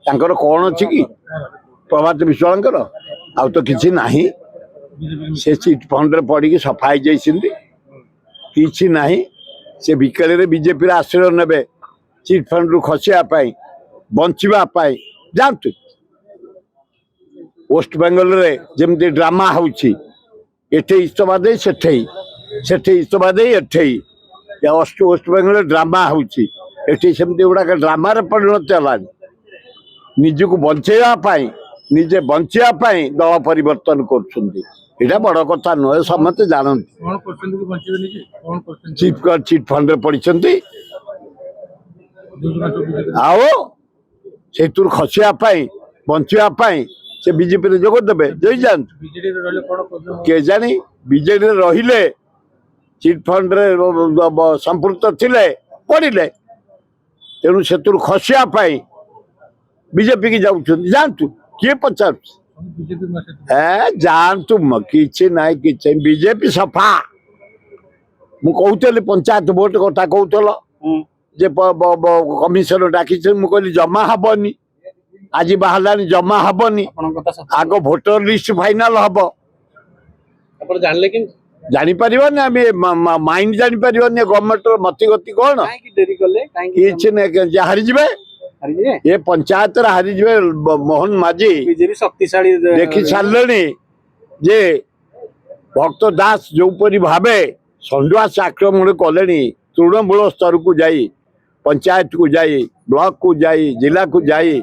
तांकर कौन अच्छी कि प्रभात विश्वाल आउ तो किसी ना से चिट फंड पड़ की सफाई जाइए कि ना से बिकल बीजेपी आश्रय ने चिट फंड रु खसापी बचापी जातु वेस्ट बेंगल रे जमती ड्रामा होती इस्तफा दे सेठे इस्तफा दे वेस्ट बेंगल ड्रामा होती सेमती गुड़ाक ड्रामार परिणत है निजक बचाई निजे बचापी दल परिवर्तन कर बड़ कथा नुहे समस्ते जानते चिट फंड पड़ी आओ से खसापी बचापी से बीजेपी जोगदेवे जय जातु के जानी बीजेडी रे चिट फंड संपृक्त थिले पड़े तेणु से खसापी बीजेपी की जातु किए पचार जानतु कि बीजेपी सफा मुझे पंचायत भोट कथा कहूल जे कमिशन डाकी मुझे जमा हेनी आज बाहर जमा हेनी आग भोटर लिस्ट फाइनाल हम जापर माइंड जापर गवर्नमेंट मती गति कौन कि हारी ये पंचायत हारी जाए मोहन माझी शक्तिशाली देखी सारे जे भक्त दास जोपरी भावे संडुआस आक्रमण कले तृणमूल स्तर को जाई पंचायत को जाई ब्लॉक को जाई जिला को जाई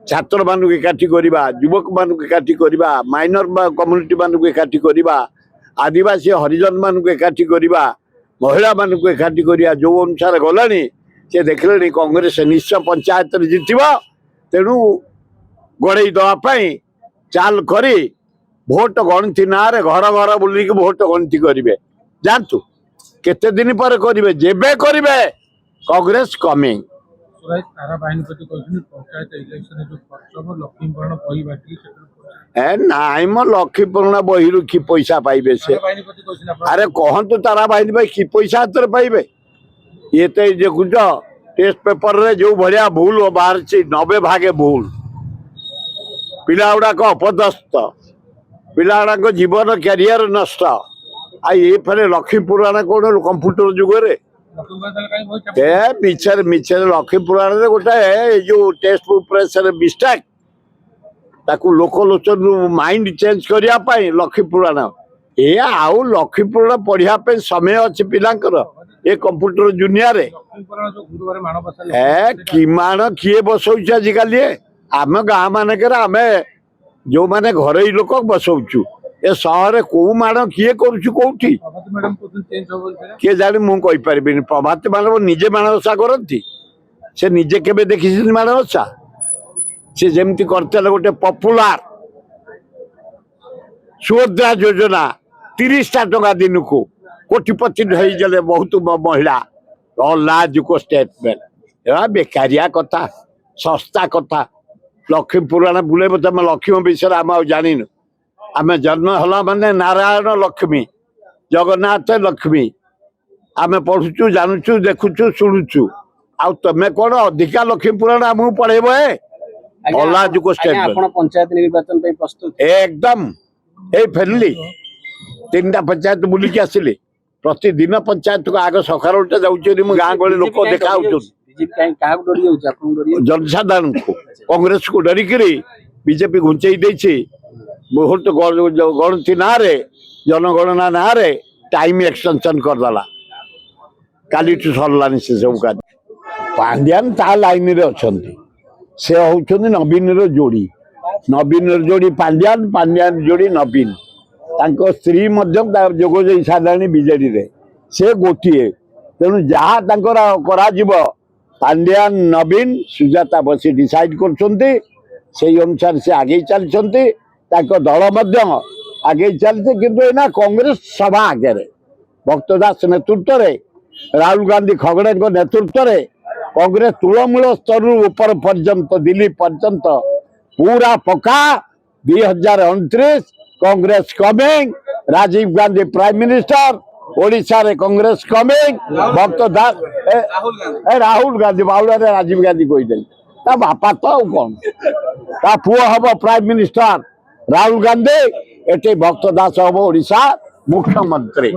छात्र मान एकाठी करवा युवक मान एकाठी करवा माइनर कम्युनिटी मान एकाठी करवा आदिवासी हरिजन मान एकाठी करवा महिला मान एकाठी करवा जो अनुसार गलानी से देखले कांग्रेस निश्चय पंचायत जित तेणु गड़े दवाई चाल करी भोट गणति ना घर घर बुल भोट गणति करेंगे जानतु केते दिन पर करेंगे जेबे करेंगे कांग्रेस कमिंग नाई मो लक्ष्मीपुरण बही कि पैसा पाइबे से अरे कहतु तारा बाहिनी भाई कि पैसा हाथ पाइबे ये तो देखुच टेस्ट पेपर रे जो भाया भूल बाहर 90 भागे भूल पिला गुड़ाक अपदस्थ पिला गुड़ाक जीवन कैरियर नष्ट आई फेरे लक्ष्मीपुराण कौन कंप्यूटर जुगे मिछर मिछर लक्ष्मीपुराण गोटे जो टेस्ट पेपर मिस्टेक ताकू लोकलोचन माइंड चेंज करने लक्ष्मीपुराण ये आउ लक्ष्मीपुराण पढ़ापे समय अच्छी पिलांकर ये कंप्यूटर दुनिया रे कि माण किए बसौच आजिकल आम गाँ मानक आम जो मैंने घर लोक बसौचु ए सहर कौ माण किए कौटी किए जाने मुझे प्रभात मानव निजे माणवसा करती से निजे केबे देखी माणवसा से जमती करते गोटे पपुलार सुभद्रा योजना 30टा टका दिन को कोटिपति होइले बहुत महिला लाजुक स्टेटमेंट बेकारिया कथा सस्ता कथा लक्ष्मीपुराण बुलेब तुम लक्ष्मी विषय आम जान आम जन्म हला माने नारायण लक्ष्मी जगन्नाथ लक्ष्मी आम पढ़ुचु जानुचु देखुचु शुणुचु आउ तुम कौन अधिका लक्ष्मीपुराण आमको पढ़ेब अलाजुक स्टेटमेंट पंचायत निर्वाचन प्रस्तुत एकदम फेरली 3टा पंचायत बुलिकी आसिली प्रतिदिन पंचायत को आग सकाल जाऊँ गाँ गली लोक देखा जनसाधारण को कांग्रेस को डरिक बीजेपी घुंचई देछि बहुत गणति ना जनगणना ना टाइम एक्सटेंशन करदेला काली सरलानी से सब कार्य पांड्यान ता लाइन रे अछंती से होउछन नवीन रो जोड़ी नवीन रो जोड़ी पांड्यान पांड्यान जोड़ी नवीन तांको स्त्री मध्यम जोग जाई साधारणी बीजेडी रे से गोटिए तेणु जहाँ तांकर करा जीवो पांड्यान नवीन सुजाता बसी डिसाइड करछंती से अनुसार से आगे चलछंती तांको दल मध्यम आगे चलते किंतु एना कांग्रेस सभा आगे भक्तदास नेतृत्व रे राहुल गांधी खगड़े नेतृत्व रे कांग्रेस तृणमूल स्तर ऊपर पर्यंत दिल्ली पर्यंत पूरा पक्का 2029 Congress coming Rajiv Gandhi prime minister Odisha रे कांग्रेस कमिंग भक्तदास राहुल गांधी बाउला रे राजीव गांधी कही ତା ବାପା ତ ଆଉ କଣ ତା ପୁଅ ହବ ପ୍ରାଇମ ମିନିଷ୍ଟର ରାହୁଲ ଗାନ୍ଧୀ ଏଠି ଭକ୍ତ ଦାସ ହବ ଓଡ଼ିଶା ମୁଖ୍ୟମନ୍ତ୍ରୀ।